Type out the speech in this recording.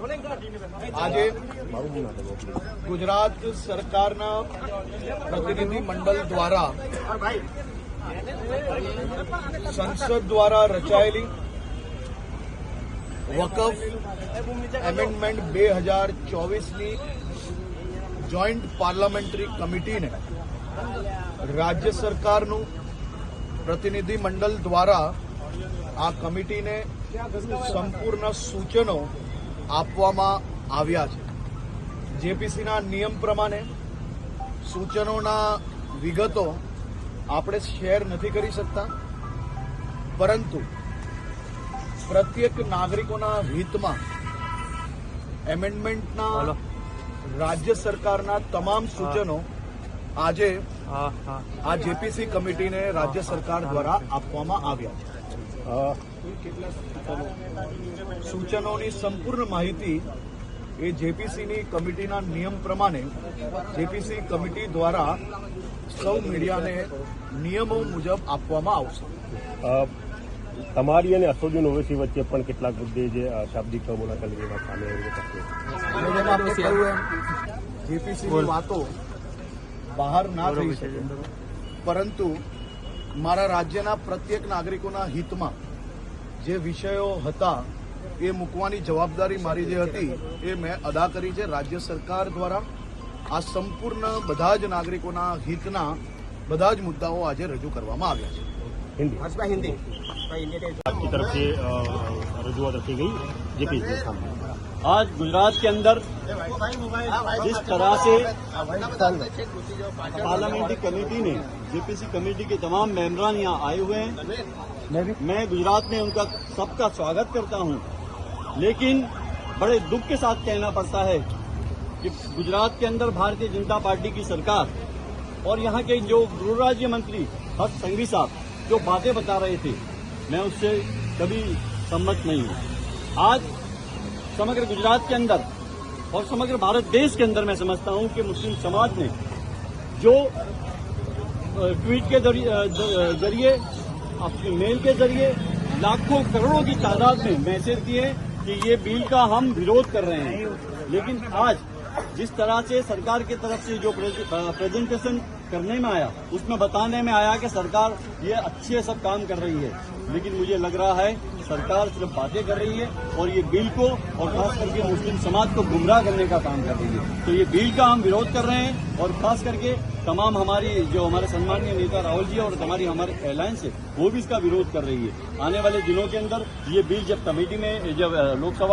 આજે ગુજરાત સરકારના પ્રતિનિધિ મંડળ દ્વારા સંસદ દ્વારા રચાયેલી વકફ એમેન્ડમેન્ટ 2024ની જોઈન્ટ પાર્લામેન્ટરી કમિટીને રાજ્ય સરકારનું પ્રતિનિધિ મંડળ દ્વારા આ કમિટીને સંપૂર્ણ સૂચનો આપવામાં આવ્યા છે। જેપીસીના નિયમ પ્રમાણે સૂચનોના વિગતો આપણે શેર નથી કરી શકતા, પરંતુ પ્રત્યેક નાગરિકોના હિતમાં એમેન્ડમેન્ટના રાજ્ય સરકારના તમામ સૂચનો આજે આ જેપીસી કમિટીને રાજ્ય સરકાર દ્વારા આપવામાં આવ્યા છે। સૂચનોની સંપૂર્ણ માહિતી એ જેપીસીની કમિટીના નિયમ પ્રમાણે જેપીસી કમિટી દ્વારા સૌ મીડિયાને નિયમો મુજબ આપવામાં આવશે। તમારી અને અસદુદ્દીન ઓવૈસી વચ્ચે પણ કેટલાક મુદ્દે જે શાબ્દિક મુલાકાત સામે જેપીસીની વાતો બહાર ના થઈ શકે, પરંતુ મારા રાજ્યના પ્રત્યેક નાગરિકોના હિતમાં જે વિષયો હતા એ મૂકવાની જવાબદારી મારી જે હતી એ મેં અદા કરી છે। રાજ્ય સરકાર દ્વારા આ સંપૂર્ણ બધા જ નાગરિકોના હિતના બધા જ મુદ્દાઓ આજે રજૂ કરવામાં આવ્યા છે। हिंदी आपकी तरफ से रजूआत रखी गई जेपीसी के सामने। आज गुजरात के अंदर जिस तरह से पार्लियामेंट्री कमेटी ने जेपीसी कमेटी के तमाम मेंबरान यहाँ आए हुए हैं, मैं गुजरात में उनका सबका स्वागत करता हूँ। लेकिन बड़े दुख के साथ कहना पड़ता है कि गुजरात के अंदर भारतीय जनता पार्टी की सरकार और यहाँ के जो गृह राज्य मंत्री हर्ष संघवी साहब जो बातें बता रहे थे, मैं उससे कभी सम्मत नहीं हूँ। आज समग्र गुजरात के अंदर और समग्र भारत देश के अंदर मैं समझता हूँ कि मुस्लिम समाज ने जो ट्वीट के जरिए अपने मेल के जरिए लाखों करोड़ों की तादाद में मैसेज दिए कि ये बिल का हम विरोध कर रहे हैं। लेकिन आज जिस तरह से सरकार की तरफ से जो प्रेजेंटेशन करने में आया, उसमें बताने में आया कि सरकार ये अच्छे सब काम कर रही है, लेकिन मुझे लग रहा है सरकार सिर्फ बातें कर रही है और ये बिल को और खास करके मुस्लिम समाज को गुमराह करने का काम कर रही है। तो ये बिल का हम विरोध कर रहे हैं और खास करके तमाम हमारी जो हमारे सम्मानीय नेता राहुल जी और हमारी अलायंस है वो भी इसका विरोध कर रही है। आने वाले दिनों के अंदर ये बिल जब कमेटी में जब लोकसभा में